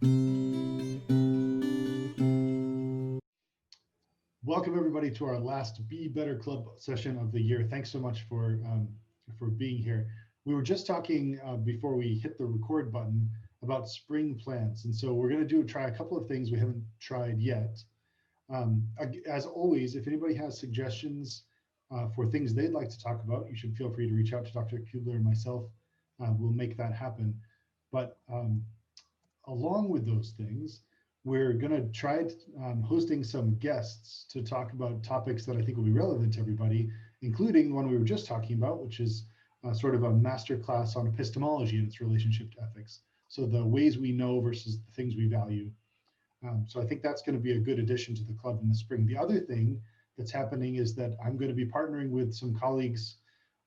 Welcome everybody to our last Be Better Club session of the year. Thanks so much for being here. We were just talking before we hit the record button about spring plans, and so we're going to try a couple of things we haven't tried yet. As always, if anybody has suggestions for things they'd like to talk about, you should feel free to reach out to Dr. Kubler and myself. We'll make that happen. But along with those things, we're going to try hosting some guests to talk about topics that I think will be relevant to everybody, including the one we were just talking about, which is sort of a master class on epistemology and its relationship to ethics. So the ways we know versus the things we value. So I think that's going to be a good addition to the club in the spring. The other thing that's happening is that I'm going to be partnering with some colleagues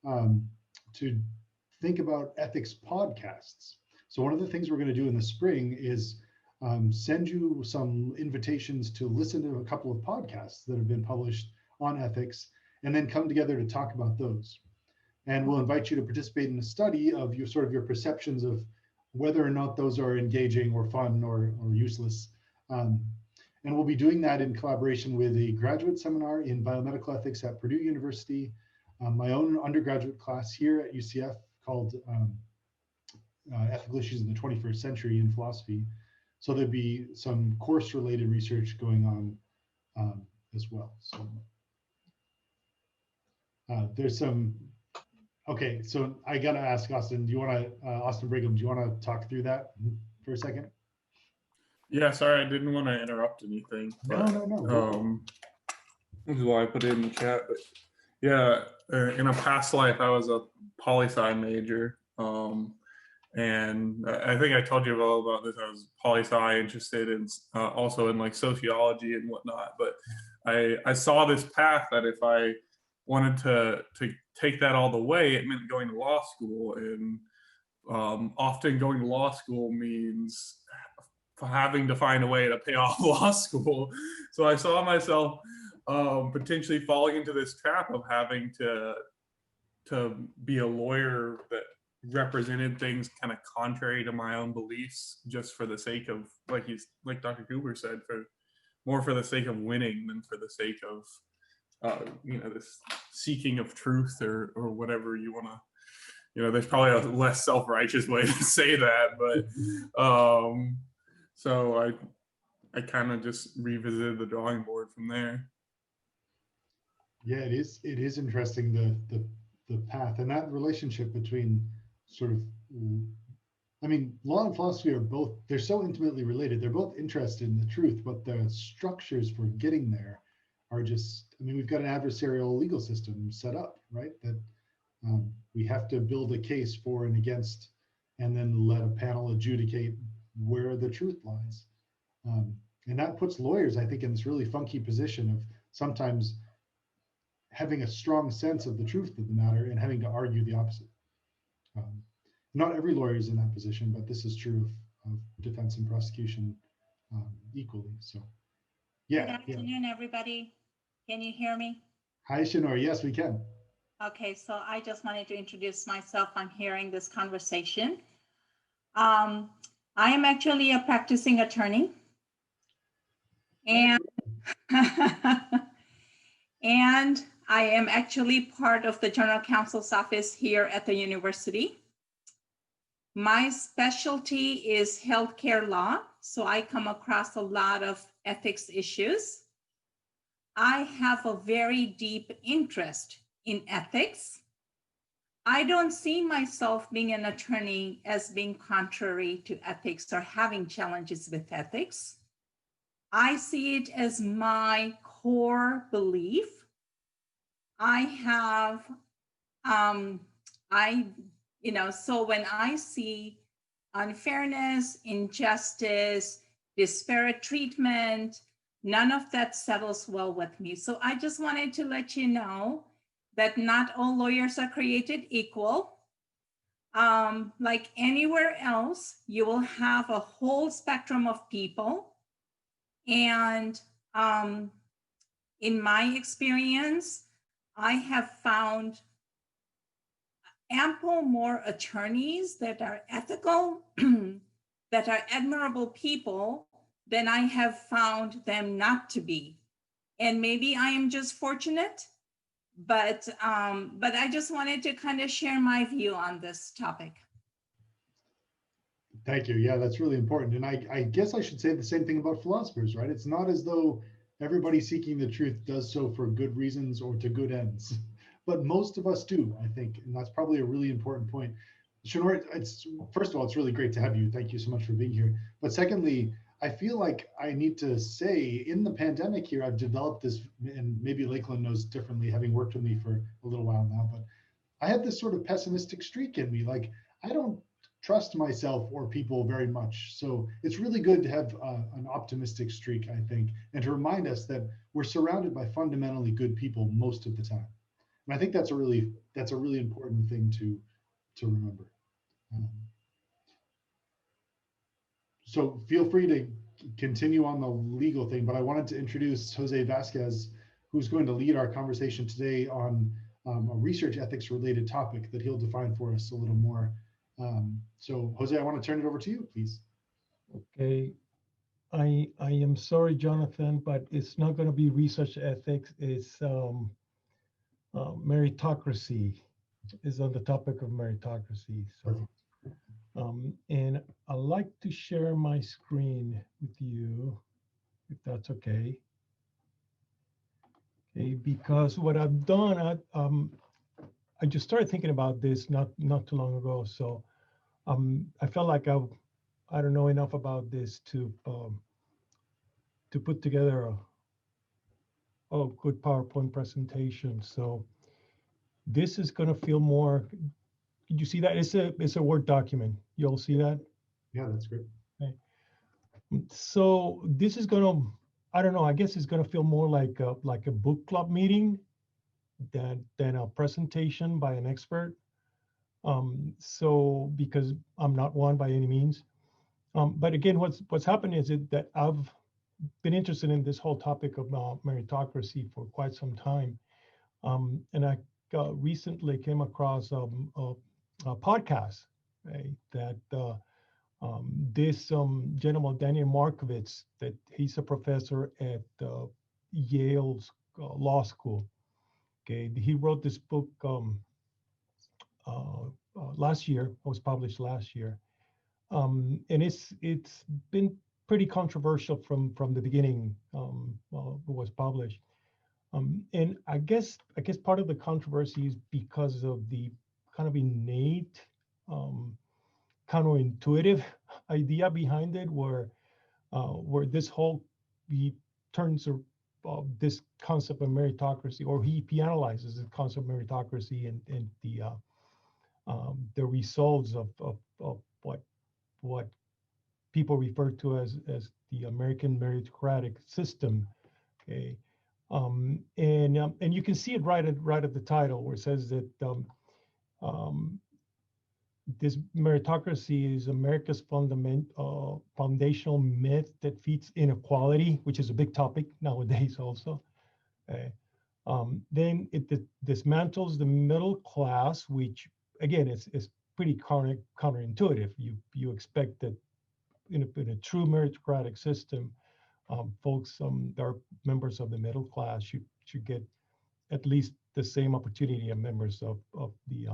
to think about ethics podcasts. So one of the things we're going to do in the spring is send you some invitations to listen to a couple of podcasts that have been published on ethics, and then come together to talk about those. And we'll invite you to participate in a study of your perceptions of whether or not those are engaging or fun or useless. And we'll be doing that in collaboration with a graduate seminar in biomedical ethics at Purdue University, my own undergraduate class here at UCF called Ethical Issues in the 21st Century in Philosophy. So there'll be some course-related research going on as well. So there's some, okay, so I gotta ask Austin, Austin Brigham, do you wanna talk through that for a second? Yeah, sorry, I didn't want to interrupt anything. But, No. This is why I put it in the chat. But yeah, in a past life, I was a poli-sci major. And I think I told you all about this. I was poli-sci, interested in also in like sociology and whatnot. But I saw this path that if I wanted to take that all the way, it meant going to law school. And often going to law school means having to find a way to pay off law school. So I saw myself potentially falling into this trap of having to be a lawyer that represented things kind of contrary to my own beliefs, just for the sake of, like Dr. Cooper said, more for the sake of winning than for the sake of this seeking of truth or whatever you want to. There's probably a less self-righteous way to say that, but so I kind of just revisited the drawing board from there. Yeah, it is interesting, the path and that relationship between sort of, I mean, law and philosophy they're so intimately related. They're both interested in the truth, but the structures for getting there are just, I mean, we've got an adversarial legal system set up, right? That we have to build a case for and against, and then let a panel adjudicate where the truth lies. And that puts lawyers, I think, in this really funky position of sometimes having a strong sense of the truth of the matter and having to argue the opposite. Not every lawyer is in that position, but this is true of defense and prosecution equally. So, yeah. Good afternoon, everybody. Can you hear me? Hi, Shanor. Yes, we can. Okay, so I just wanted to introduce myself. I'm hearing this conversation. I am actually a practicing attorney, and and I am actually part of the General Counsel's office here at the university. My specialty is healthcare law, so I come across a lot of ethics issues. I have a very deep interest in ethics. I don't see myself being an attorney as being contrary to ethics or having challenges with ethics. I see it as my core belief. I have, so when I see unfairness, injustice, disparate treatment, none of that settles well with me. So I just wanted to let you know that not all lawyers are created equal. Like anywhere else, you will have a whole spectrum of people. And in my experience, I have found ample more attorneys that are ethical that are admirable people than I have found them not to be. And maybe I am just fortunate, but I just wanted to kind of share my view on this topic. Thank you. Yeah, that's really important. And I guess I should say the same thing about philosophers, right? It's not as though everybody seeking the truth does so for good reasons or to good ends, but most of us do, I think. And that's probably a really important point. Shanor, it's first of all, it's really great to have you. Thank you so much for being here. But secondly, I feel like I need to say in the pandemic here, I've developed this, and maybe Lakeland knows differently, having worked with me for a little while now, but I have this sort of pessimistic streak in me. Like, I don't trust myself or people very much. So it's really good to have an optimistic streak, I think, and to remind us that we're surrounded by fundamentally good people most of the time. And I think that's a really important thing to remember. So feel free to continue on the legal thing, but I wanted to introduce Jose Vazquez, who's going to lead our conversation today on a research ethics related topic that he'll define for us a little more. So Jose, I want to turn it over to you, please. Okay. I am sorry, Jonathan, but it's not going to be research ethics. It's meritocracy is on the topic of meritocracy. So, and I'd like to share my screen with you, if that's okay. Okay, because what I've done, I just started thinking about this not too long ago. So I felt like I don't know enough about this to put together a good PowerPoint presentation. So this is going to feel more. Did you see that? It's a Word document. You'll see that. Yeah, that's great. Okay. So this is going to, I don't know. I guess it's going to feel more like a book club meeting than a presentation by an expert. So because I'm not one by any means. But again, what's happened is that I've been interested in this whole topic of meritocracy for quite some time. And I recently came across a podcast, right, that this gentleman, Daniel Markovits, that he's a professor at Yale's law school. Okay, he wrote this book last year. It was published last year, and it's been pretty controversial from the beginning. It was published, and I guess part of the controversy is because of the kind of innate, counterintuitive idea behind it, where this whole he turns this concept of meritocracy, or he analyzes the concept of meritocracy and the results of what people refer to as the American meritocratic system. Okay, and you can see it right at the title, where it says that this meritocracy is America's foundational myth that feeds inequality, which is a big topic nowadays also. Okay. Then it dismantles the middle class, which again is pretty counterintuitive. You expect that in a true meritocratic system, folks that are members of the middle class should get at least the same opportunity as members of the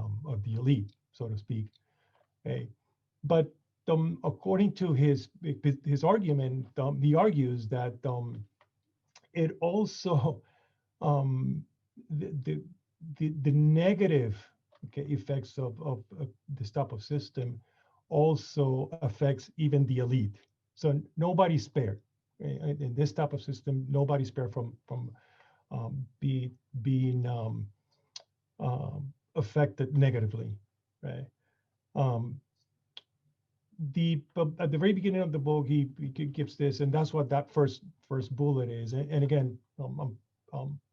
elite, so to speak. Okay. But according to his argument, he argues that it also the negative, okay, effects of this type of system also affects even the elite. So nobody's spared. In this type of system, nobody's spared from being affected negatively, right? At the very beginning of the book, he gives this, and that's what that first bullet is. And again,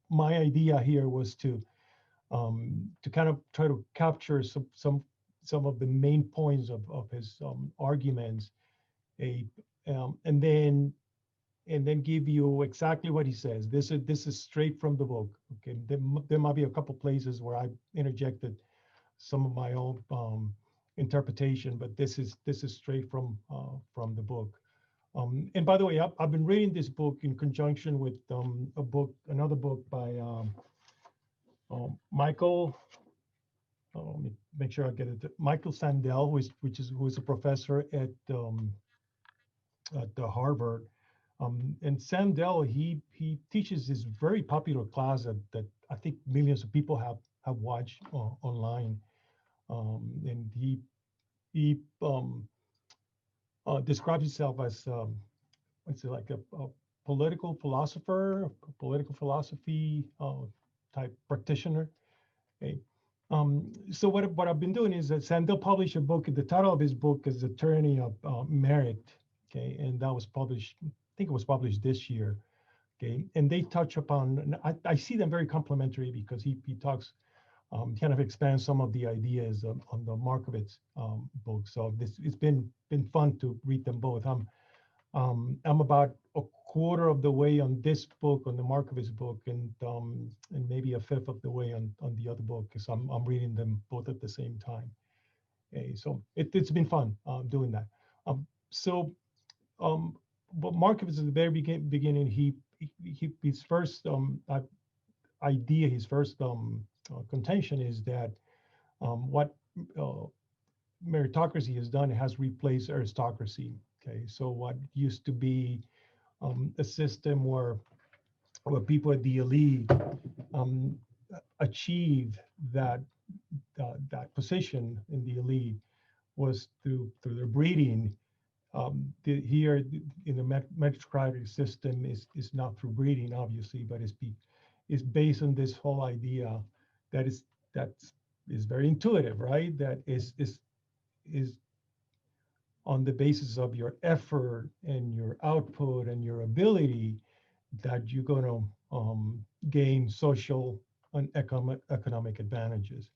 my idea here was to kind of try to capture some of the main points of his arguments, and then give you exactly what he says. This is straight from the book. Okay, there might be a couple places where I interjected some of my own interpretation, but this is straight from the book. And by the way, I've been reading this book in conjunction with another book by Michael. Let me make sure I get it. Michael Sandel, who is a professor at Harvard. And Sandel, he teaches this very popular class that I think millions of people have watched online. And he describes himself as like a political philosopher, political philosophy type practitioner. Okay. So what I've been doing is that Sandel published a book. The title of his book is The Tyranny of Merit. Okay, and that was published. I think it was published this year. Okay, and they touch upon. And I see them very complementary because he talks. Kind of expands some of the ideas on the Markovitz book. So it's been fun to read them both. I'm about a quarter of the way on this book, on the Markovitz book, and maybe a fifth of the way on the other book, because I'm reading them both at the same time. Okay, so it's been fun doing that. But Markovitz at the very beginning, his first idea, his first contention is that what meritocracy has done, it has replaced aristocracy. Okay, so what used to be a system where people at the elite achieved that position in the elite was through their breeding. Here in the meritocratic system is not through breeding, obviously, but it's based on this whole idea that is very intuitive, right? That is on the basis of your effort and your output and your ability that you're going to gain social and economic advantages.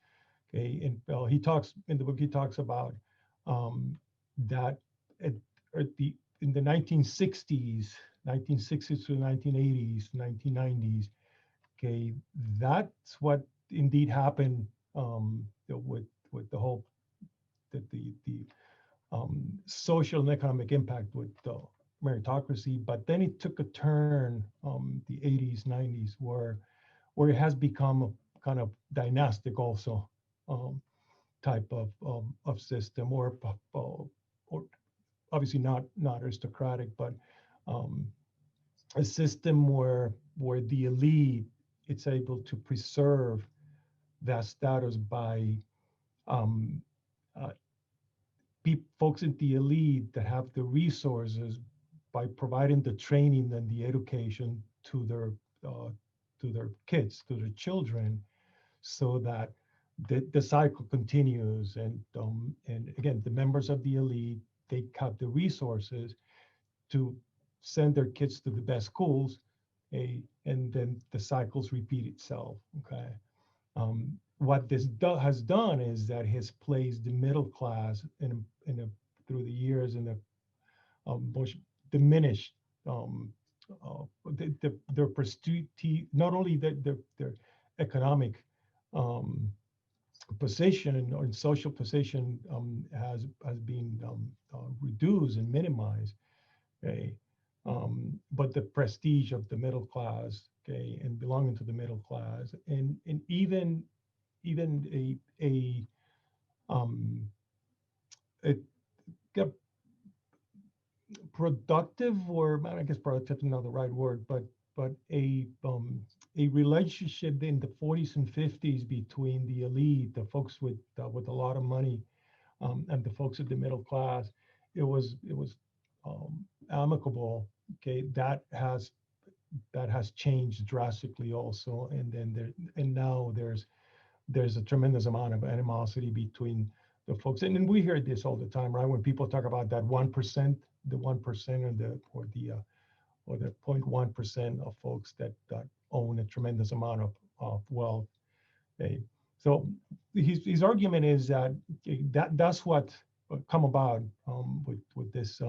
Okay, and he talks in the book. He talks about that in the 1960s to 1980s, 1990s. Okay, that's what indeed happened with the whole the social and economic impact with meritocracy. But then it took a turn the 80s, 90s, where it has become a kind of dynastic also type of system, or obviously not aristocratic, but a system where the elite, it's able to preserve that status by folks in the elite that have the resources, by providing the training and the education to their kids, to their children, so that the cycle continues. And again, the members of the elite, they have the resources to send their kids to the best schools, and then the cycles repeat itself. Okay. What this has done is that has placed the middle class through the years in a much diminished their prestige, not only their economic position or social position has been reduced and minimized. Okay. But the prestige of the middle class, okay, and belonging to the middle class, and even a productive, or I guess productive is not the right word, but a relationship in the 40s and 50s between the elite, the folks with a lot of money, and the folks of the middle class. It was amicable. Okay, that has changed drastically also, and now there's a tremendous amount of animosity between the folks, and we hear this all the time, right? When people talk about that 1%, the 1% or the 0.1% of folks that own a tremendous amount of wealth. Okay. So his argument is that that's what come about with this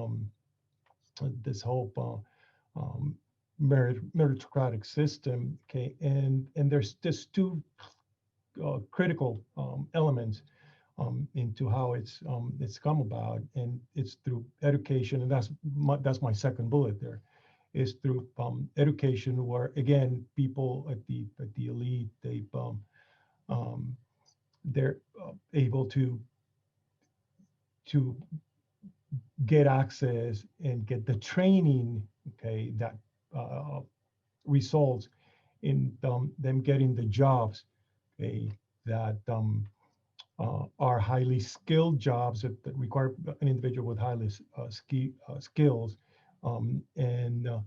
this whole meritocratic system. Okay, and there's just two critical elements. into how it's come about, and it's through education, and that's my second bullet there, is through education, where again people at the elite, they're able to get access and get the training, okay, that results in them getting the jobs, okay, that are highly skilled jobs that require an individual with highly skills, and then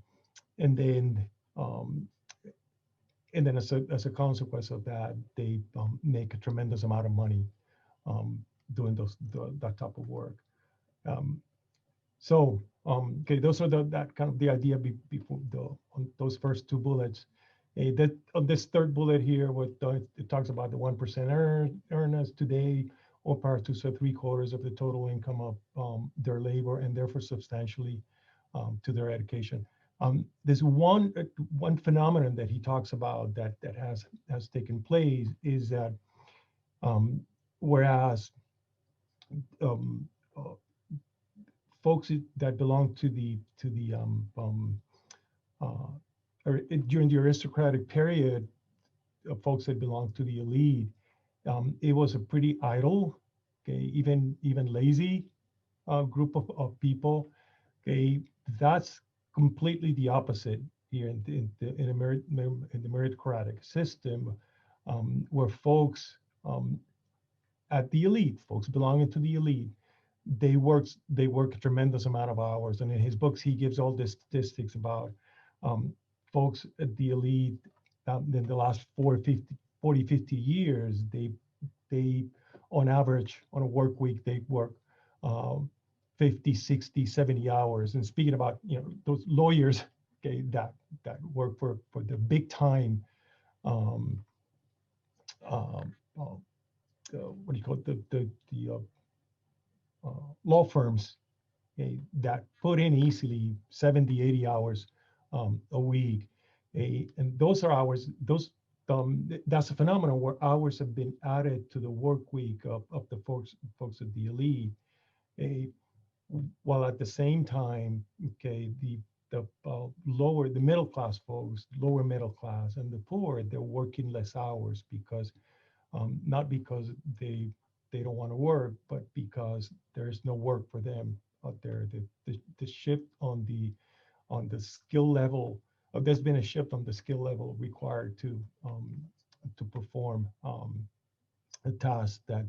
as a consequence of that, they make a tremendous amount of money doing that type of work. Okay, those are that kind of the idea before on those first two bullets. That on this third bullet here, it talks about the 1% earners today, or par to 3/4 of the total income of their labor, and therefore substantially to their education. There's one phenomenon that he talks about that has taken place is that whereas folks that belong to the or during the aristocratic period, folks that belong to the elite, it was a pretty idle, okay, even lazy group of people. Okay, that's completely the opposite here in the meritocratic system, where folks at the elite, folks belonging to the elite, they work a tremendous amount of hours. And in his books, he gives all the statistics about folks at the elite in the last 40, 50 years, they on average on a work week, they work 50, 60, 70 hours. And speaking about, those lawyers, okay, that work for the big time, what do you call it, the law firms, okay, that put in easily 70, 80 hours a week. And those are hours, that's a phenomenon where hours have been added to the work week of the folks at the elite. While at the same time, okay, the middle class folks, lower middle class, and the poor, they're working less hours because not because they don't want to work, but because there's no work for them out there. The shift on the skill level, there's been a shift on the skill level required to perform a task that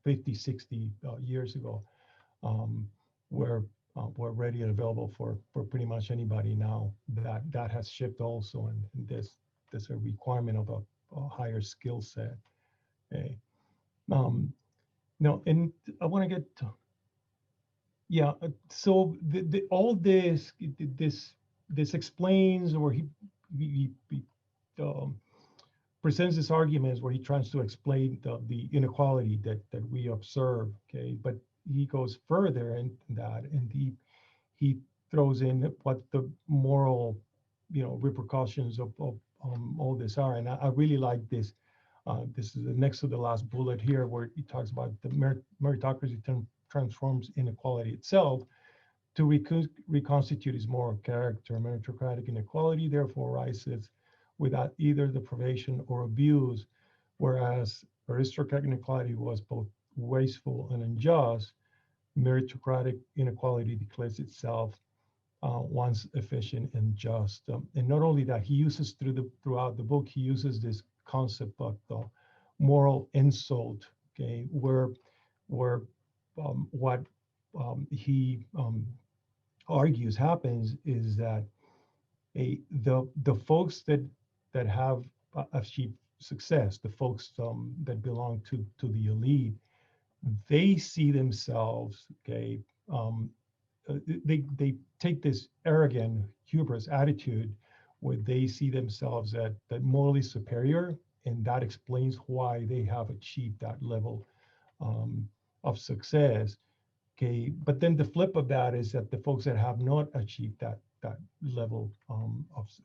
50, 60 years ago were ready and available for pretty much anybody now. That has shifted also, and there's a requirement of a higher skill set. Okay. No, and I want to get so all this explains, or he presents his arguments where he tries to explain the inequality that we observe. Okay, but he goes further in that, and he throws in what the moral repercussions of all this are. And I really like this. This is the next to the last bullet here, where he talks about the meritocracy transforms inequality itself to reconstitute its moral character. Meritocratic inequality therefore arises without either deprivation or abuse, whereas aristocratic inequality was both wasteful and unjust. Meritocratic inequality declares itself once efficient and just. And not only that, he uses throughout the book, he uses this concept of the moral insult, okay, where what he argues happens is that the folks that have achieved success, the folks that belong to the elite, they see themselves, okay, they take this arrogant hubris attitude where they see themselves that morally superior, and that explains why they have achieved that level of success. Okay, but then the flip of that is that the folks that have not achieved that level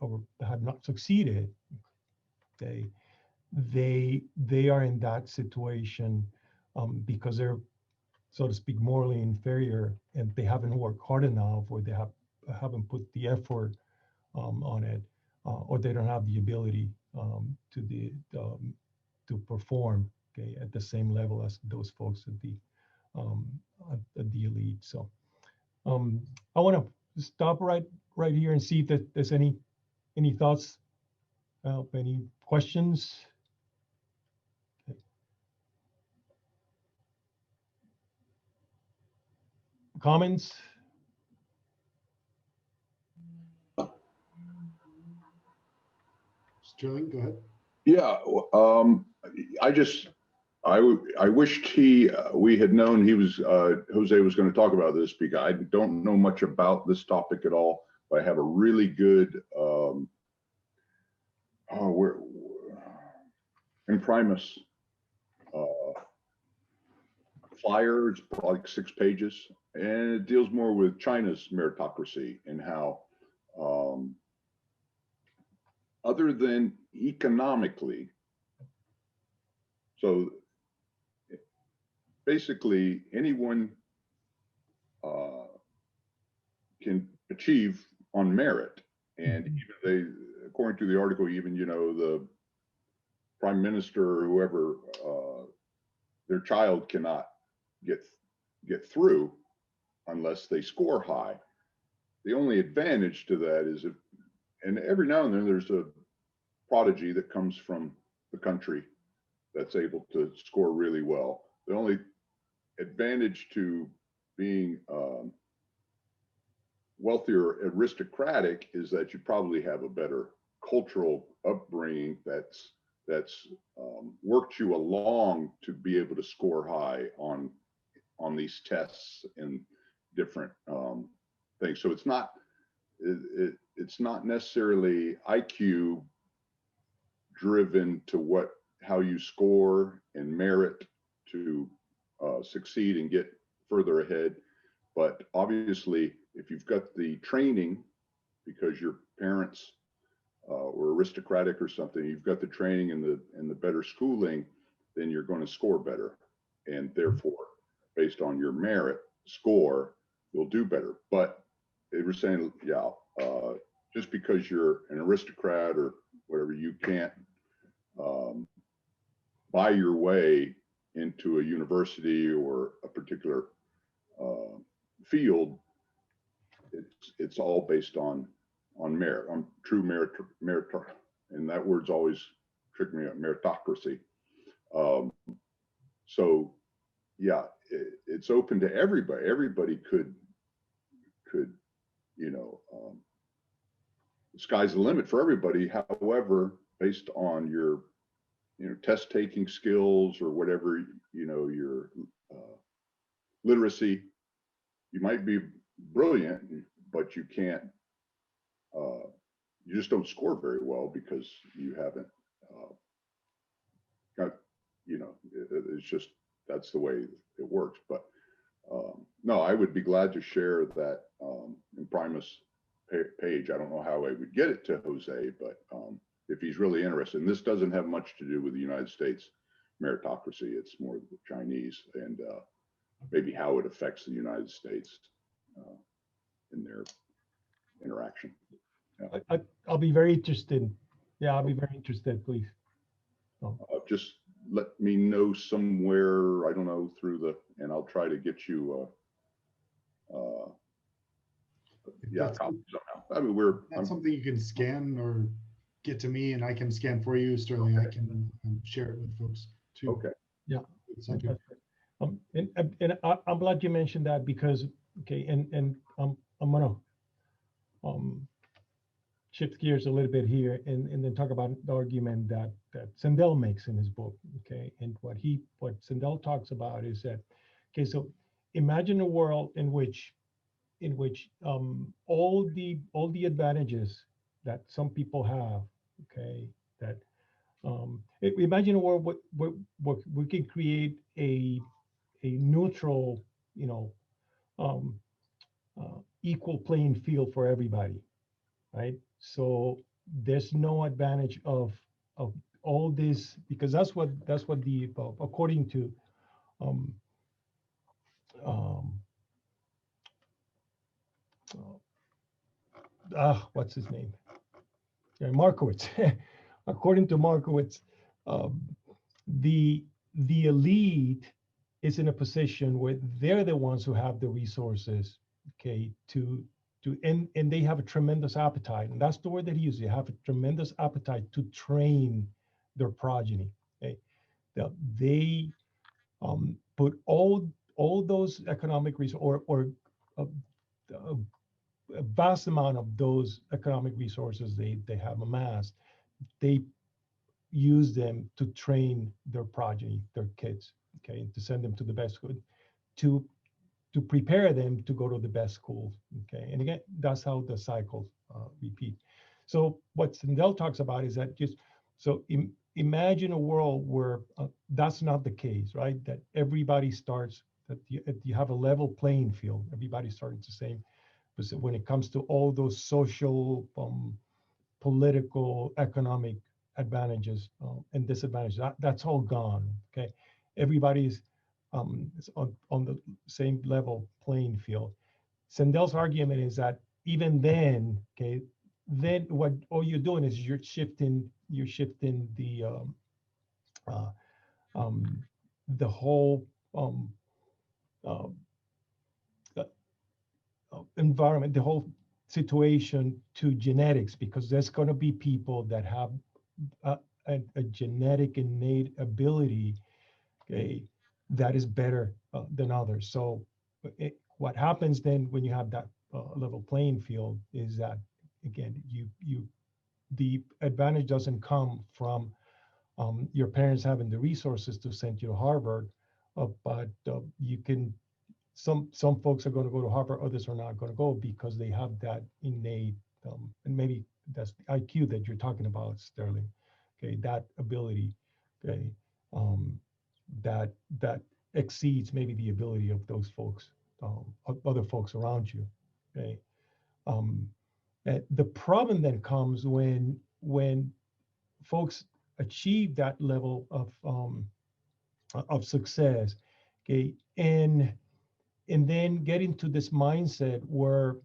or have not succeeded, okay, they are in that situation because they're, so to speak, morally inferior, and they haven't worked hard enough, or they haven't put the effort on it, or they don't have the ability to perform, okay, at the same level as those folks at the elite. So I want to stop right here and see if there's any thoughts, any questions. Okay. Comments? Sterling, go ahead. Yeah, I wished we had known Jose was going to talk about this, because I don't know much about this topic at all. But I have a really good Imprimus flyer. It's like 6 pages, and it deals more with China's meritocracy and how, other than economically, so basically anyone can achieve on merit, and even according to the article, even the prime minister or whoever, their child cannot get through unless they score high. The only advantage to that is and every now and then there's a prodigy that comes from the country that's able to score really well. The only advantage to being wealthy or aristocratic is that you probably have a better cultural upbringing that's worked you along to be able to score high on these tests and different things. So it's not necessarily IQ driven to how you score and merit to succeed and get further ahead. But obviously, if you've got the training because your parents were aristocratic or something, you've got the training and the better schooling, then you're going to score better, and therefore, based on your merit score, you'll do better. But they were saying, just because you're an aristocrat or whatever, you can't buy your way into a university or a particular field. It's all based on merit, on true merit, and that word's always tricked me up, meritocracy. So yeah, it's open to everybody. Everybody could the sky's the limit for everybody. However, based on your test taking skills or whatever, your literacy, you might be brilliant, but you can't, you just don't score very well because you haven't got, it's just, that's the way it works. But no, I would be glad to share that Imprimus page. I don't know how I would get it to Jose, but if he's really interested, and this doesn't have much to do with the United States meritocracy, it's more the Chinese and maybe how it affects the United States in their interaction. Yeah. I'll be very interested. Yeah, I'll be very interested, please. Just let me know somewhere, I don't know, and I'll try to get you copy somehow. I mean, that's something you can scan or get to me, and I can scan for you, Sterling. Okay. I can share it with folks too. Okay. Yeah. And I'm glad you mentioned that, because and I'm gonna shift gears a little bit here and then talk about the argument that Sandel makes in his book. Okay, and what Sandel talks about is that, so imagine a world in which all the advantages that some people have, that imagine a world where we can create a neutral, equal playing field for everybody, right? So there's no advantage of all this, because that's what the according to um, um, what's his name? Yeah, Markowitz. According to Markowitz, um, the elite is in a position where they're the ones who have the resources, okay, and they have a tremendous appetite, and that's the word that he uses. They have a tremendous appetite to train their progeny. Okay, they put all those economic resources, or a, a vast amount of those economic resources they have amassed, they use them to train their progeny, their kids, okay, to send them to the best school, to prepare them to go to the best schools, okay. And again, that's how the cycles repeat. So what Sandel talks about is that imagine a world where that's not the case, right? That everybody starts, that you have a level playing field. Everybody starts the same. But when it comes to all those social, political, economic advantages and disadvantages, that's all gone. Okay, everybody's is on the same level playing field. Sandel's argument is that even then, okay, then what all you're doing is you're shifting uh, um, the whole uh, environment, the whole situation to genetics, because there's going to be people that have a genetic innate ability, okay, that is better than others. So what happens then when you have that level playing field is that, again, the advantage doesn't come from your parents having the resources to send you to Harvard, but you can, some folks are going to go to Harvard, others are not going to go because they have that innate, and maybe that's the IQ that you're talking about, Sterling. Okay, that ability, okay, that exceeds maybe the ability of those folks, other folks around you. Okay, the problem then comes when folks achieve that level of success, okay, and then get into this mindset where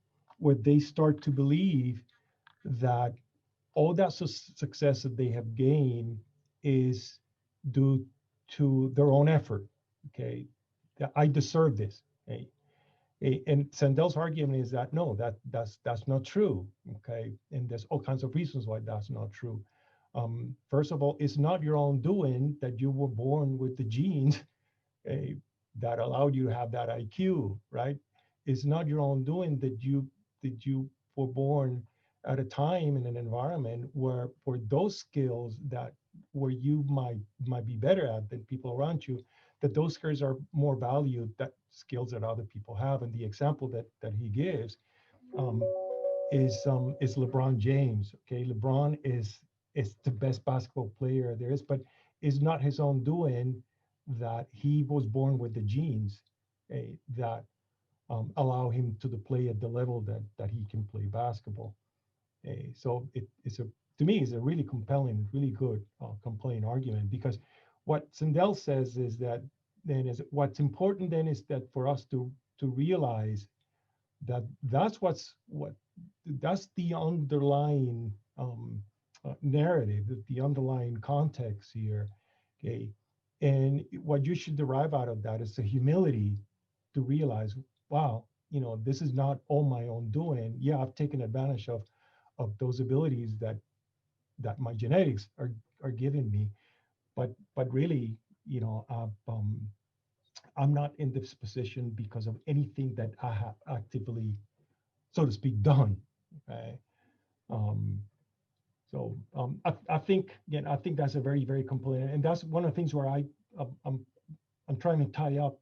they start to believe that all that success that they have gained is due to their own effort. Okay, that I deserve this. Okay, and Sandel's argument is that no, that's not true. Okay, and there's all kinds of reasons why that's not true. First of all, it's not your own doing that you were born with the genes that allowed you to have that IQ, right? It's not your own doing that you were born at a time in an environment where for those skills that where you might be better at than people around you, that those skills are more valued that skills that other people have. And the example that he gives is LeBron James. Okay, LeBron is the best basketball player there is, but it's not his own doing that he was born with the genes that allow him to play at the level that he can play basketball. So it's to me, it's a really compelling, really good compelling argument, because what Sandel says is that what's important then is that for us to realize that that's the underlying narrative, the underlying context here. Okay, and what you should derive out of that is the humility to realize, wow, this is not all my own doing. Yeah, I've taken advantage of those abilities that my genetics are giving me, but really, I'm not in this position because of anything that I have actively, so to speak, done. Okay. I think, again, I think that's a very, very compelling, and that's one of the things where I'm trying to tie up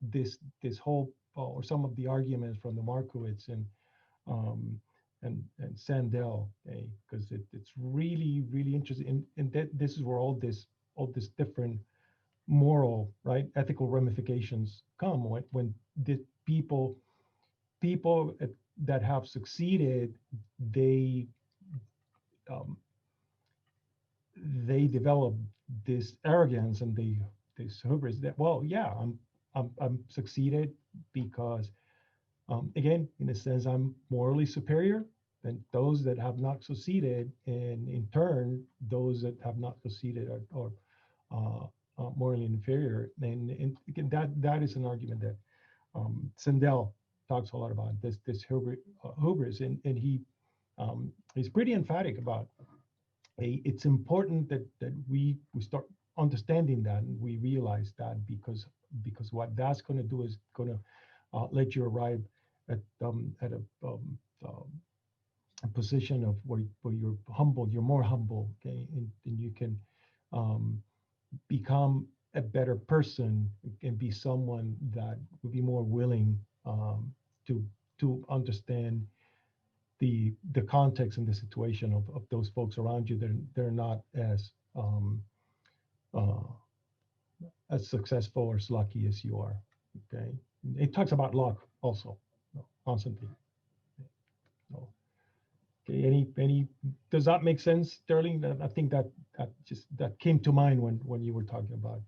this whole or some of the arguments from the Markowitz and Sandel, okay, because it's really, really interesting, and that this is where all this different moral, right, ethical ramifications come when the people that have succeeded, they develop this arrogance, and this hubris that, well, yeah, I'm succeeded because, again, in a sense, I'm morally superior than those that have not succeeded, and in turn, those that have not succeeded are morally inferior. And again, that is an argument that Sandel talks a lot about, this hubris, and he's pretty emphatic about. It's important that we start understanding that, and we realize that, because what that's going to do is going to let you arrive at a position of where you're humble, you're more humble, okay, and you can become a better person and be someone that would be more willing to understand the context and the situation of those folks around you. They're not as successful or as lucky as you are. Okay, it talks about luck also, constantly. So, okay, any does that make sense, Sterling? I think that came to mind when you were talking about it.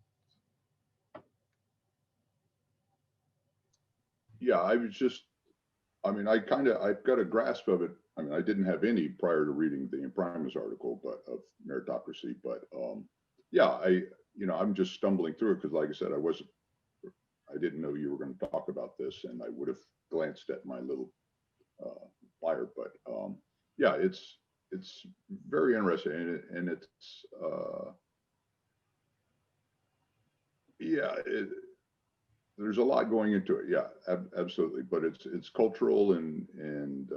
Yeah, I was just, I mean, I've got a grasp of it. I mean, I didn't have any prior to reading the Imprimis article, but of Meritocracy, but yeah, I'm just stumbling through it because, like I said, I didn't know you were going to talk about this, and I would have glanced at my little flyer, but yeah, it's very interesting, and it's yeah, there's a lot going into it. Yeah, absolutely. But it's cultural and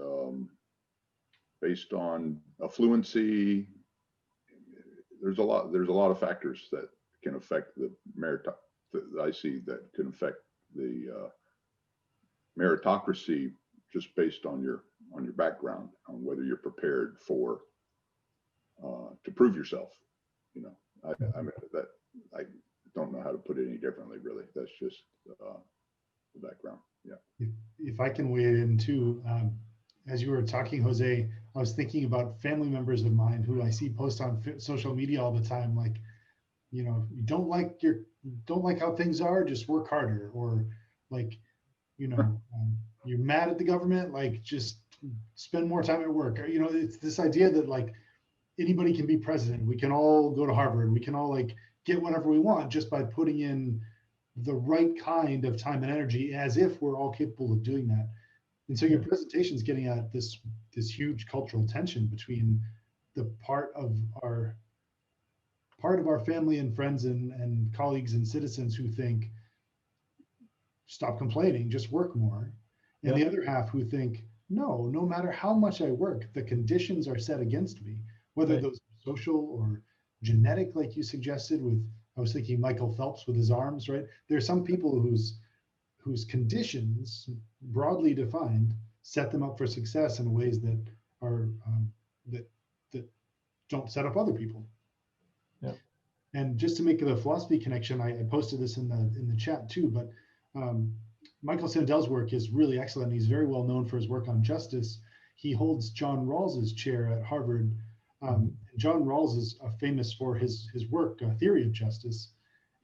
based on affluency. There's a lot of factors that can affect the I see that can affect the meritocracy, just based on your background, on whether you're prepared for to prove yourself. I mean that I don't know how to put it any differently, really. That's just the background. Yeah. If I can weigh in too, as you were talking, Jose, I was thinking about family members of mine who I see post on social media all the time, like, you don't like how things are, just work harder, or like, you're mad at the government, like just spend more time at work. Or, it's this idea that like anybody can be president. We can all go to Harvard. We can all like get whatever we want just by putting in the right kind of time and energy, as if we're all capable of doing that. And so your presentation is getting at this huge cultural tension between the part of our family and friends and colleagues and citizens who think, stop complaining, just work more. And the other half who think, no matter how much I work, the conditions are set against me, whether those are social or genetic, like you suggested I was thinking Michael Phelps with his arms, right? There are some people whose conditions, broadly defined, set them up for success in ways that are that don't set up other people. Yeah. And just to make the philosophy connection, I posted this in the chat too, but Michael Sandel's work is really excellent. He's very well known for his work on justice. He holds John Rawls's chair at Harvard. John Rawls is famous for his work, Theory of Justice.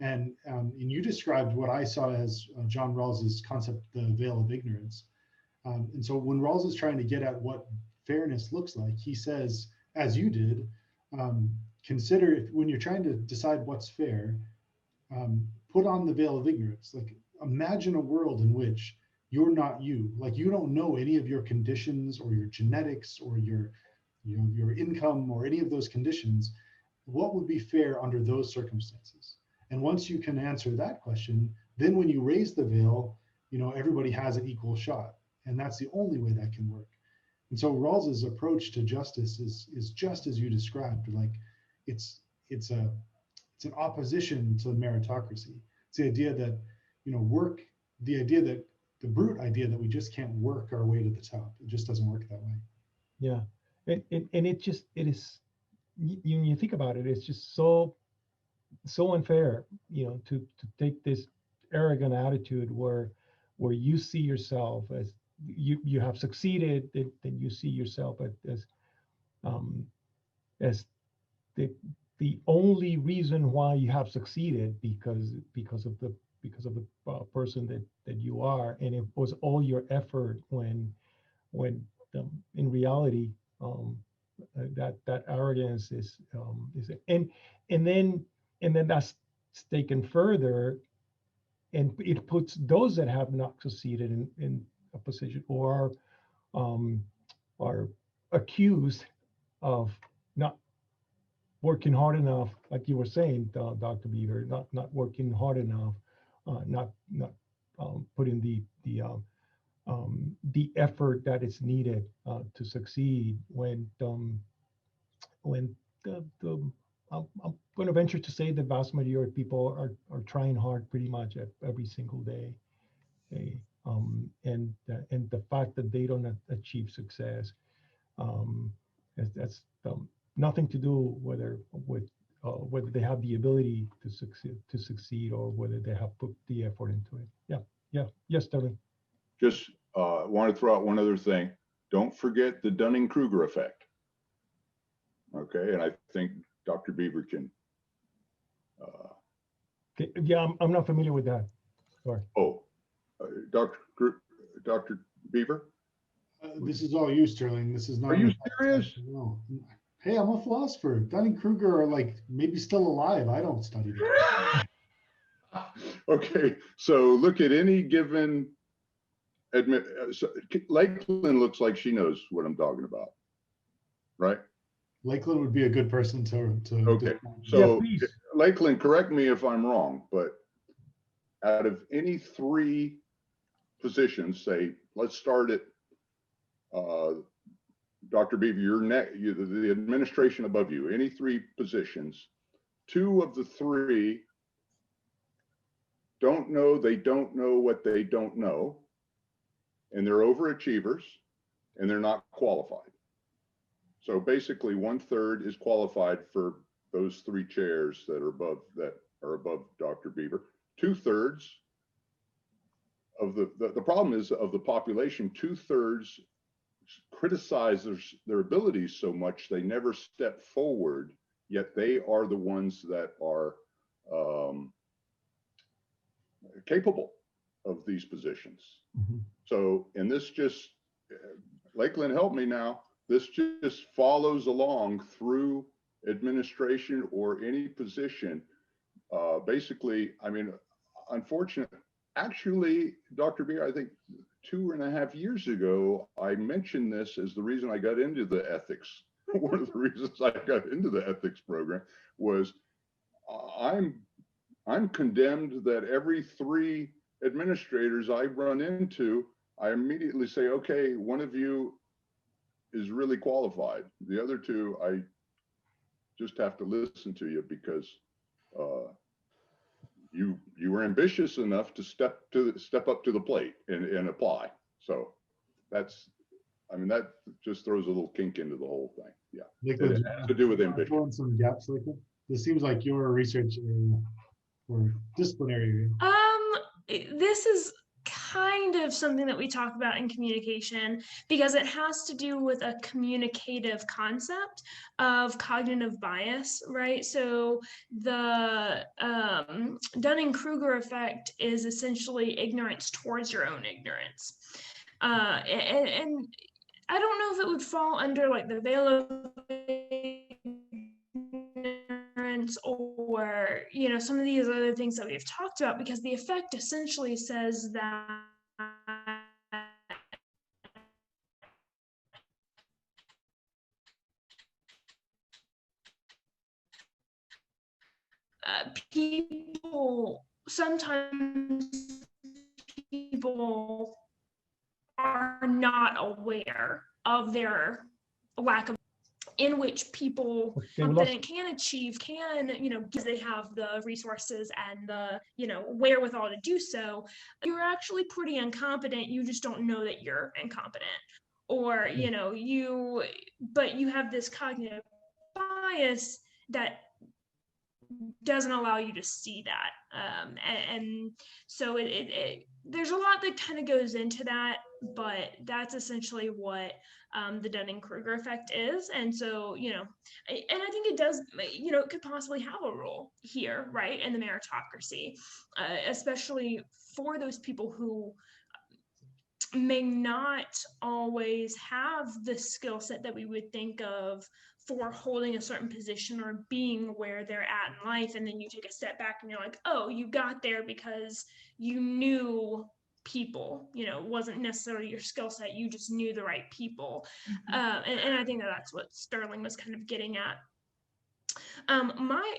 And you described what I saw as John Rawls's concept, the veil of ignorance. And so when Rawls is trying to get at what fairness looks like, he says, as you did, consider when you're trying to decide what's fair, put on the veil of ignorance. Like, imagine a world in which you're not you, like you don't know any of your conditions or your genetics or your income or any of those conditions. What would be fair under those circumstances? And once you can answer that question, then when you raise the veil, everybody has an equal shot. And that's the only way that can work. And so Rawls's approach to justice is just as you described. Like, it's an opposition to meritocracy. It's the idea that the brute idea that we just can't work our way to the top. It just doesn't work that way. Yeah, and it is, you think about it, it's just so unfair, to take this arrogant attitude where you see yourself as you have succeeded, then you see yourself as the the only reason why you have succeeded because of the person that you are, and it was all your effort when in reality that arrogance is and then that's taken further, and it puts those that have not succeeded in a position or are accused of not working hard enough, like you were saying, Dr. Beaver, not working hard enough, not putting the effort that is needed to succeed. When I'm going to venture to say the vast majority of people are trying hard pretty much every single day, and the fact that they don't achieve success, that's nothing to do whether they have the ability to succeed or whether they have put the effort into it. Yes, Sterling. Just want to throw out one other thing. Don't forget the Dunning-Kruger effect. Okay, and I think Dr. Beaver can. Yeah, I'm not familiar with that. Sorry. Oh, Dr. Beaver? This is all you, Sterling. This is not. Are you serious? No. Hey, I'm a philosopher. Dunning-Kruger are like maybe still alive. I don't study that. Okay, so look at any given Lakeland looks like she knows what I'm talking about, right? Lakeland would be a good person to Okay, so yeah, Lakeland, correct me if I'm wrong, but out of any three positions, say, let's start at Dr. Beaver, the administration above you, any three positions, two of the three don't know what they don't know, and they're overachievers, and they're not qualified. So basically 1/3 is qualified for those three chairs that are above Dr. Beaver. 2/3 of the problem is, of the population, 2/3 criticize their abilities so much they never step forward, yet they are the ones that are capable of these positions. Mm-hmm. So, and this just, Lakeland, help me now, this just follows along through administration or any position. Basically, I mean, unfortunately, actually, Dr. Beer, I think 2.5 years ago, I mentioned this as the reason I got into the ethics. One of the reasons I got into the ethics program was I'm condemned that every 3 administrators I run into, I immediately say, okay, one of you is really qualified. The other 2, I just have to listen to you because you were ambitious enough to step up to the plate and apply. So that's, I mean, that just throws a little kink into the whole thing. Yeah, Lakeland, it has to do with ambition. fill in some gaps, Lakeland. This seems like your research area or disciplinary area. This is kind of something that we talk about in communication because it has to do with a communicative concept of cognitive bias, right? So the Dunning-Kruger effect is essentially ignorance towards your own ignorance. And I don't know if it would fall under like the veil of ignorance or, you know, some of these other things that we've talked about, because the effect essentially says that sometimes people are not aware of their lack of, in which people can achieve, you know, because they have the resources and the, you know, wherewithal to do so. You're actually pretty incompetent. You just don't know that you're incompetent, or, you know, but you have this cognitive bias that doesn't allow you to see that. And so there's a lot that kind of goes into that, but that's essentially what the Dunning-Kruger effect is. And so, you know, and I think it does, you know, it could possibly have a role here, right, in the meritocracy, especially for those people who may not always have the skill set that we would think of for holding a certain position or being where they're at in life. And then you take a step back and you're like, oh, you got there because you knew people, you know, it wasn't necessarily your skill set, you just knew the right people. And I think that that's what Sterling was kind of getting at.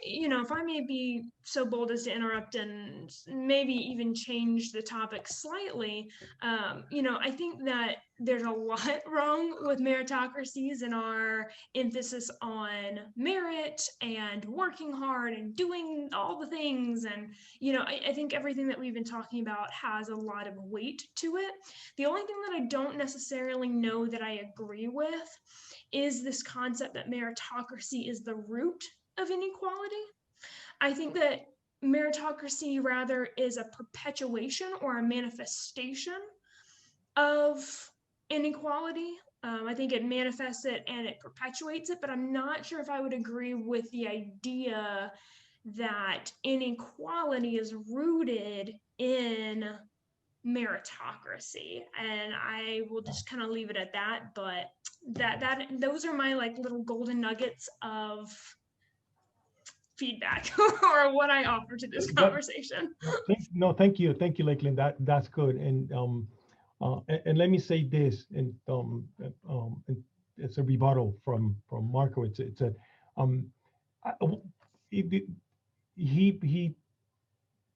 You know, if I may be so bold as to interrupt and maybe even change the topic slightly, you know, I think that there's a lot wrong with meritocracies and our emphasis on merit and working hard and doing all the things. And, you know, I think everything that we've been talking about has a lot of weight to it. The only thing that I don't necessarily know that I agree with is this concept that meritocracy is the root of inequality. I think that meritocracy rather is a perpetuation or a manifestation of inequality. I think it manifests it and it perpetuates it, but I'm not sure if I would agree with the idea that inequality is rooted in meritocracy. And I will just kind of leave it at that, but those are my like little golden nuggets of feedback or what I offer to this conversation. Thank you, Lakeland. That's good. And let me say this, and it's a rebuttal from Marco. It's a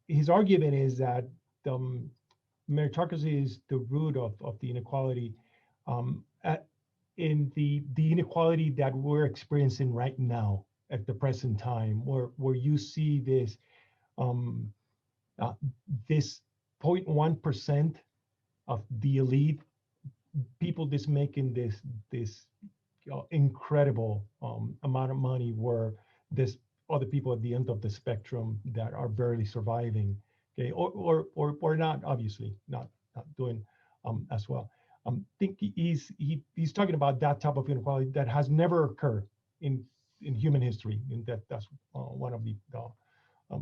his argument is that meritocracy is the root of the inequality, in the inequality that we're experiencing right now at the present time, where you see this this 0.1% of the elite people just making this incredible amount of money, where there's other people at the end of the spectrum that are barely surviving, okay, or not, obviously not doing as well. I think he's talking about that type of inequality that has never occurred in human history, and that's one of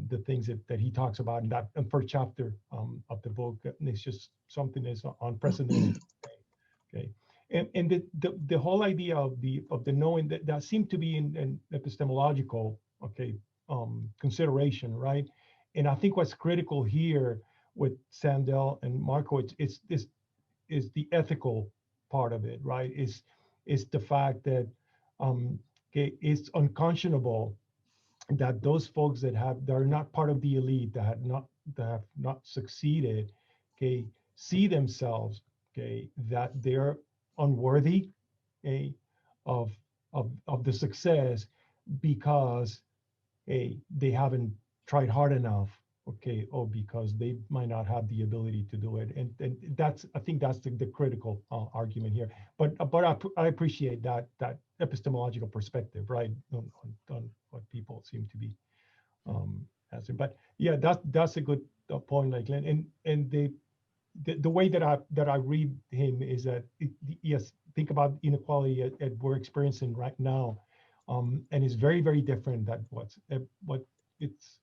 the things that he talks about in that first chapter of the book. And it's just something that's unprecedented. Okay, and the whole idea of the knowing that seemed to be in epistemological, okay, consideration, right? And I think what's critical here with Sandel and Marco, is the ethical part of it, right? Is the fact that okay, it's unconscionable that those folks that are not part of the elite, that have not succeeded, okay, see themselves, okay, that they're unworthy, okay, of the success because they haven't tried hard enough, okay, or because they might not have the ability to do it. And I think that's the critical argument here. But I appreciate that epistemological perspective, right, on what people seem to be answering. But yeah, that's a good point, like, and the way that I read him is that yes, think about inequality that we're experiencing right now, and it's very, very different than what it's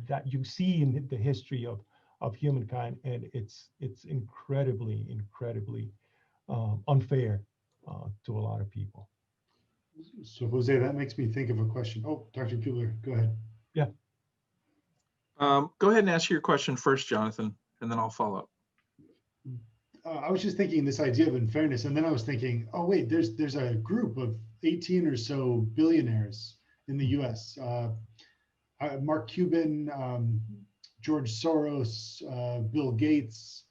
that you see in the history of humankind, and it's incredibly unfair to a lot of people. So Jose, that makes me think of a question. Oh, Dr. Kubler, go ahead. Yeah. Go ahead and ask your question first, Jonathan, and then I'll follow up. I was just thinking this idea of unfairness, and then I was thinking, oh wait, there's a group of 18 or so billionaires in the U.S. Mark Cuban, George Soros, Bill Gates,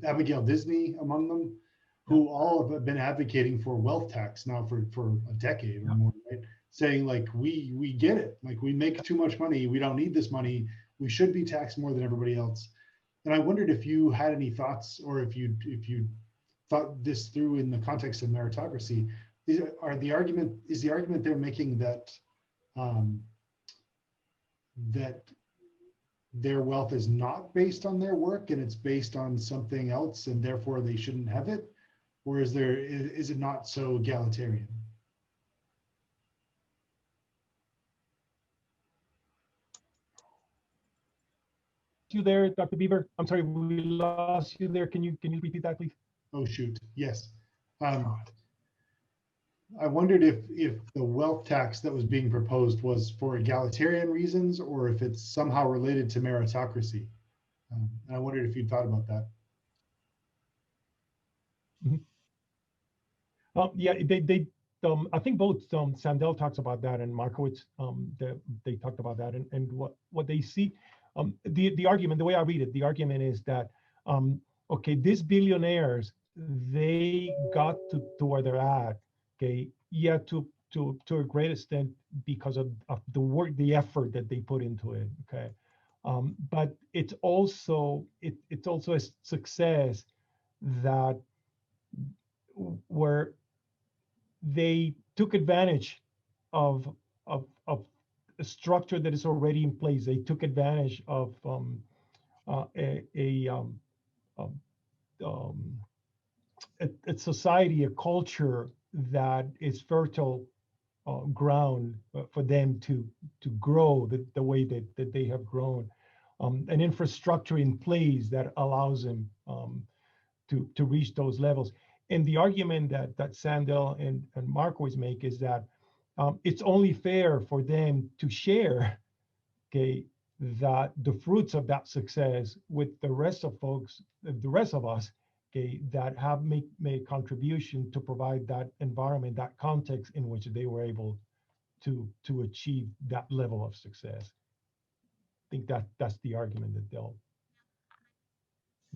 Abigail Disney among them, who all have been advocating for wealth tax now for a decade or more, right? Saying like, we get it, like we make too much money, we don't need this money, we should be taxed more than everybody else. And I wondered if you had any thoughts, or if you thought this through in the context of meritocracy. Is the argument they're making that that their wealth is not based on their work and it's based on something else and therefore they shouldn't have it? Or is it not so egalitarian? You there, Dr. Bieber? I'm sorry, we lost you there. Can you repeat that, please? Oh, shoot. Yes. I wondered if the wealth tax that was being proposed was for egalitarian reasons or if it's somehow related to meritocracy. And I wondered if you'd thought about that. Yeah, I think both Sandel talks about that and Markowitz, they talked about that and what they see. The argument, the way I read it, the argument is that, okay, these billionaires, they got to where they're at, okay, yeah, to a great extent because of the work, the effort that they put into it, okay. But it's also a success that where they took advantage of a structure that is already in place. They took advantage of a society, a culture that is fertile ground for them to grow the way that they have grown, an infrastructure in place that allows them to reach those levels. And the argument that Sandel and Markowitz make is that it's only fair for them to share, okay, that the fruits of that success with the rest of folks, the rest of us, okay, that have made a contribution to provide that environment, that context in which they were able to achieve that level of success. I think that's the argument that they'll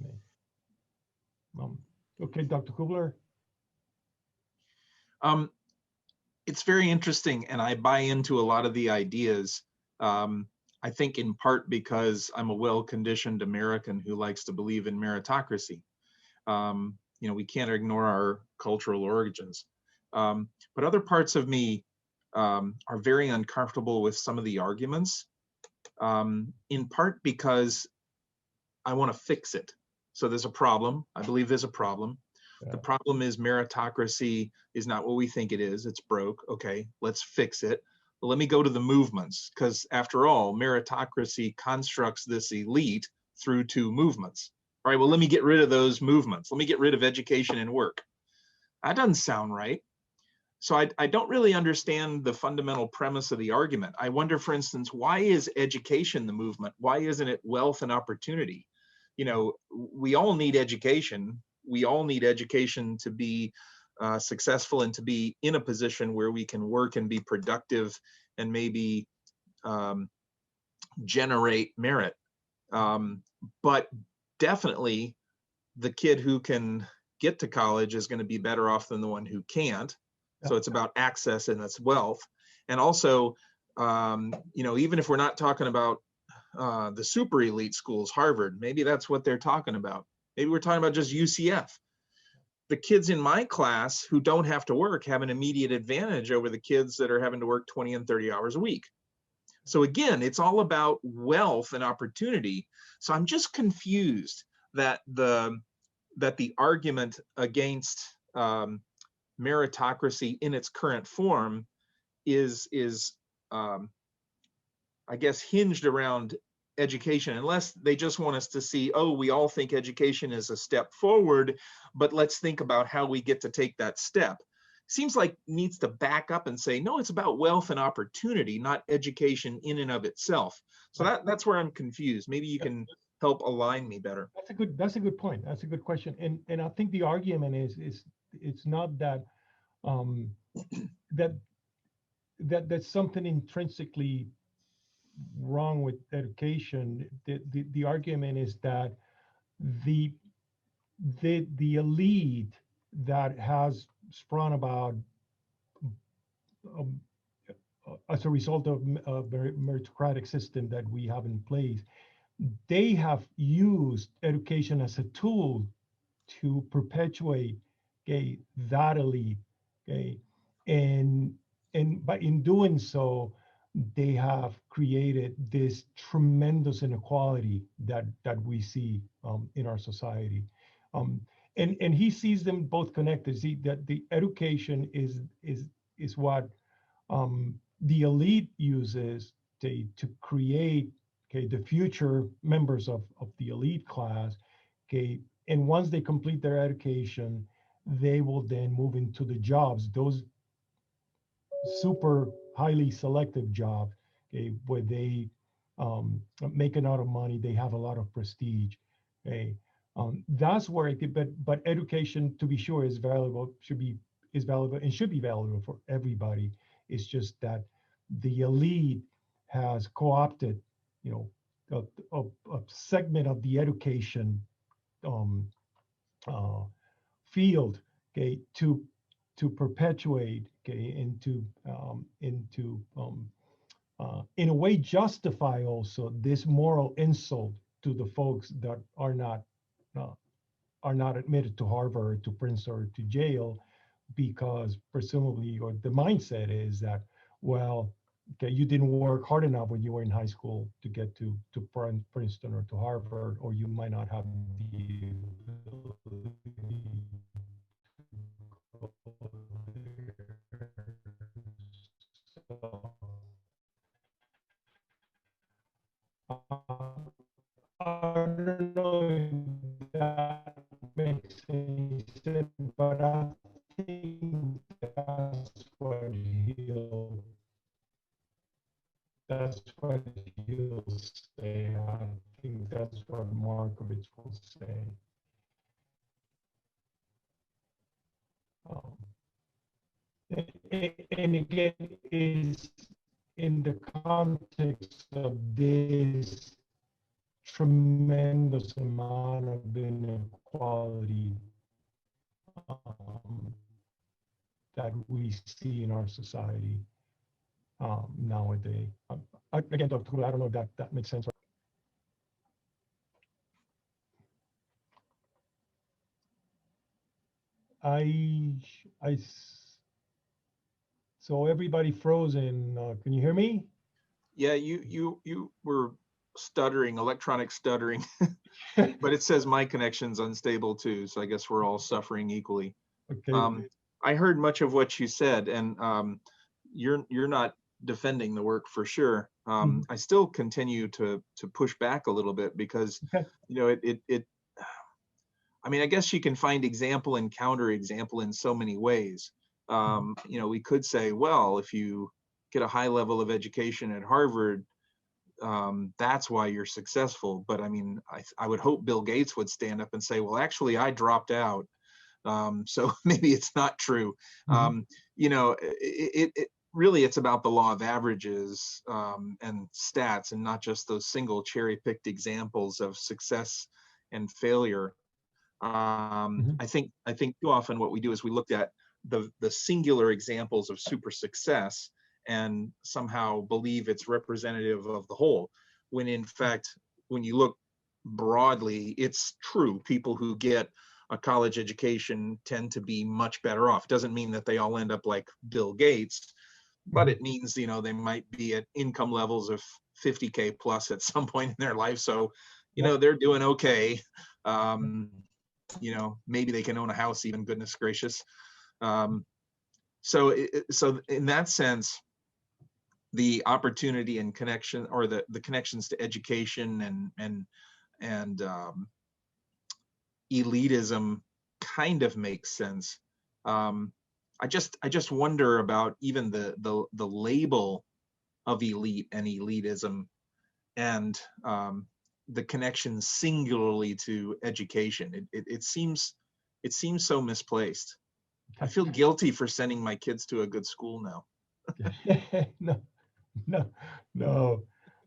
make. Okay, Dr. Kugler. It's very interesting, and I buy into a lot of the ideas. I think in part because I'm a well-conditioned American who likes to believe in meritocracy. You know, we can't ignore our cultural origins. But other parts of me are very uncomfortable with some of the arguments, in part because I want to fix it. So there's a problem. I believe there's a problem. Yeah. The problem is meritocracy is not what we think it is. It's broke. Okay, let's fix it. Well, let me go to the movements, because after all, meritocracy constructs this elite through two movements. All right, well, let me get rid of those movements. Let me get rid of education and work. That doesn't sound right. So I don't really understand the fundamental premise of the argument. I wonder, for instance, why is education the movement? Why isn't it wealth and opportunity? You know, we all need education. We all need education to be successful and to be in a position where we can work and be productive and maybe generate merit. But definitely the kid who can get to college is going to be better off than the one who can't. So it's about access and that's wealth. And also, you know, even if we're not talking about the super elite schools, Harvard, maybe that's what they're talking about. Maybe we're talking about just UCF. The kids in my class who don't have to work have an immediate advantage over the kids that are having to work 20 and 30 hours a week. So again, it's all about wealth and opportunity. So I'm just confused that the argument against meritocracy in its current form is I guess hinged around education, unless they just want us to see, oh, we all think education is a step forward, but let's think about how we get to take that step. Seems like needs to back up and say, no, it's about wealth and opportunity, not education in and of itself. So that's where I'm confused. Maybe you can help align me better. That's a good point. That's a good question. And I think the argument is it's not that that's something intrinsically wrong with education. The argument is that the elite that has sprung about as a result of a meritocratic system that we have in place, they have used education as a tool to perpetuate that elite, and by in doing so, they have created this tremendous inequality that we see in our society. And he sees them both connected. See that the education is what the elite uses to create, okay, the future members of the elite class, okay, and once they complete their education, they will then move into the jobs, those super highly selective jobs, okay, where they make a lot of money, they have a lot of prestige, okay. That's where it could, but education, to be sure, is valuable, is valuable and should be valuable for everybody. It's just that the elite has co-opted, you know, a segment of the education um, uh, field, okay, to perpetuate, okay, in a way justify also this moral insult to the folks that uh, are not admitted to Harvard, to Princeton, or to jail, because presumably, or the mindset is that, well, okay, you didn't work hard enough when you were in high school to get to Princeton or to Harvard, or you might not have the ability to go there. So, I don't know if that makes any sense, but I think that's what he'll say. I think that's what Markovitz will say. And again, is in the context of this tremendous amount of inequality that we see in our society nowadays. Again, Dr. Kula, I don't know if that makes sense. So everybody frozen. Can you hear me? Yeah, you were stuttering, electronic stuttering, but it says my connection's unstable too. So I guess we're all suffering equally. Okay. I heard much of what you said, and you're not defending the work for sure. I still continue to push back a little bit because, okay, you know, I mean, I guess you can find example and counter example in so many ways. You know, we could say, well, if you get a high level of education at Harvard, that's why you're successful. But I mean, I would hope Bill Gates would stand up and say, well, actually, I dropped out. So maybe it's not true. You know, it really, it's about the law of averages and stats, and not just those single cherry-picked examples of success and failure. I think too often what we do is we looked at the singular examples of super success and somehow believe it's representative of the whole, when in fact, when you look broadly, it's true. People who get a college education tend to be much better off. Doesn't mean that they all end up like Bill Gates, but it means, you know, they might be at income levels of 50K plus at some point in their life. So, you know, they're doing okay. You know, maybe they can own a house even, goodness gracious. So in that sense, the opportunity and connection, or the connections to education and elitism kind of makes sense. I just wonder about even the label of elite and elitism, and the connection singularly to education. It seems so misplaced. I feel guilty for sending my kids to a good school now. No.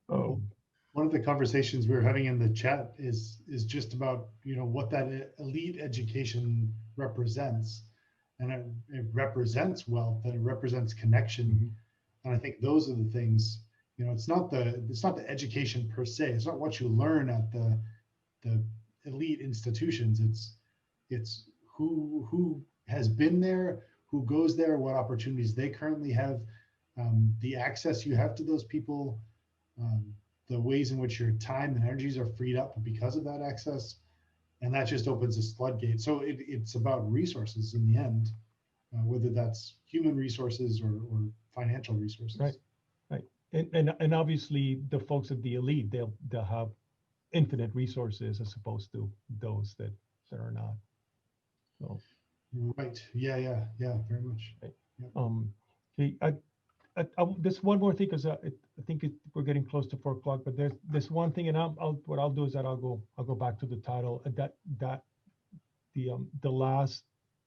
One of the conversations we were having in the chat is just about, you know, what that elite education represents, and it represents wealth, and it represents connection, and I think those are the things. You know, it's not the education per se. It's not what you learn at the elite institutions. It's who has been there, who goes there, what opportunities they currently have, the access you have to those people, the ways in which your time and energies are freed up because of that access. And that just opens a floodgate. So it's about resources in the end, whether that's human resources or financial resources. Right. And obviously the folks at the elite, they'll have infinite resources as opposed to those that are not. So. Right. Yeah. Very much. Right. Yeah. Okay. There's one more thing because I think we're getting close to 4 o'clock. But there's one thing, and what I'll do is that I'll go back to the title. That the last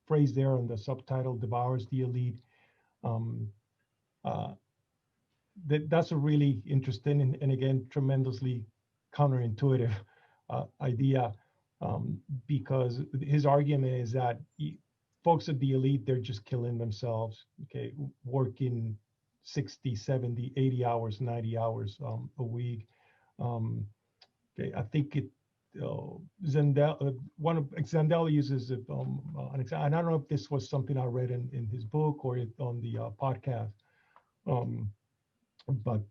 phrase there on the subtitle, devours the elite. That's a really interesting and again tremendously counterintuitive idea, because his argument is that folks at the elite, they're just killing themselves, okay, working 60, 70, 80 hours, 90 hours a week. Okay, I think Zendel uses it, an example, and I don't know if this was something I read in his book or on the podcast. But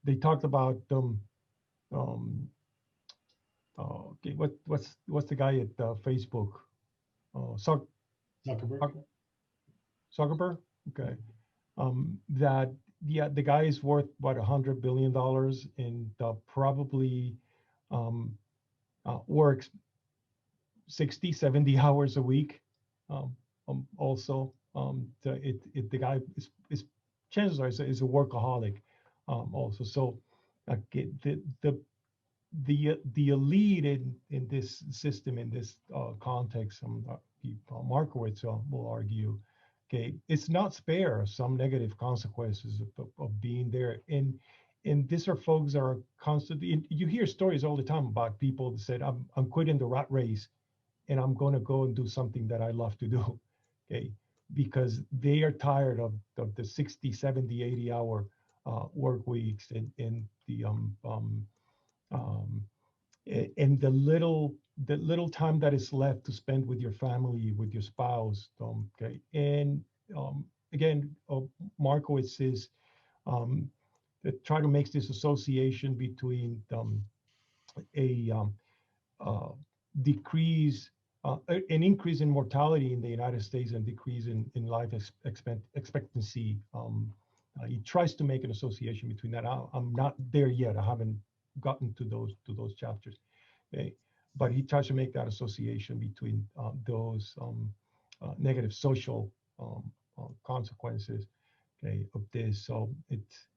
they talked about okay, what's the guy at Facebook? Zuckerberg. Okay, that the guy is worth what, $100 billion and probably works 60, 70 hours a week. Also, the guy is chances are is a workaholic. Also, so the elite in this system, in this context, Markowitz will argue, okay, it's not spare some negative consequences of being there. And these are folks that are constantly, you hear stories all the time about people that said, I'm quitting the rat race and I'm going to go and do something that I love to do, okay, because they are tired of the 60, 70, 80 hour work weeks and the little time that is left to spend with your family, with your spouse, okay. And again, Markowitz is try to make this association between an increase in mortality in the United States and decrease in life expectancy. He tries to make an association between that. I'm not there yet. I haven't gotten to those chapters, okay? But he tries to make that association between those negative social consequences, okay, of this. So it's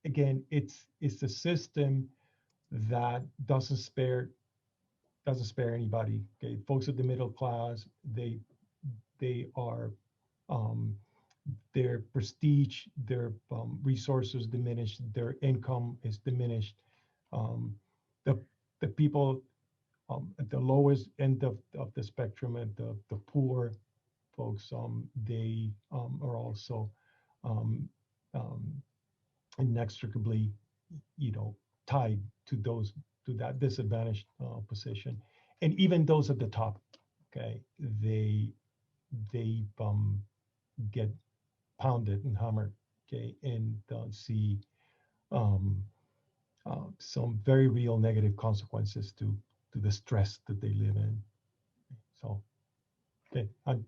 again, it's a system that doesn't spare anybody. Okay, folks at the middle class, they are their prestige, their resources diminished, their income is diminished. The people at the lowest end of the spectrum, and the poor folks, they are also inextricably, tied to that disadvantaged position. And even those at the top, okay, they get pounded and hammered, okay, and see some very real negative consequences to the stress that they live in. So, okay, I'm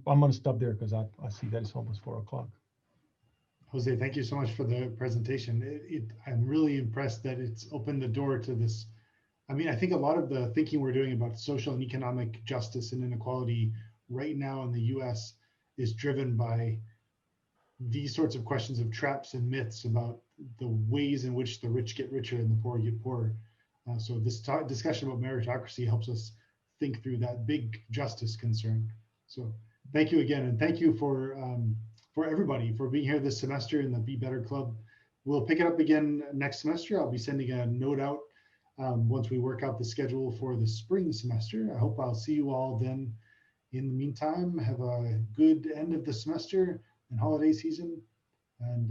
going to stop there because I see that it's almost 4 o'clock. Jose, thank you so much for the presentation. I'm really impressed that it's opened the door to this. I mean, I think a lot of the thinking we're doing about social and economic justice and inequality right now in the US is driven by these sorts of questions of traps and myths about the ways in which the rich get richer and the poor get poorer. So this discussion about meritocracy helps us think through that big justice concern. So thank you again, and thank you for everybody for being here this semester in the Be Better Club. We'll pick it up again next semester. I'll be sending a note out once we work out the schedule for the spring semester. I hope I'll see you all then. In the meantime, have a good end of the semester and holiday season, and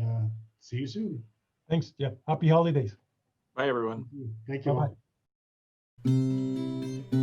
see you soon. Thanks. Yeah. Happy holidays. Bye, everyone. Thank you. Bye-bye.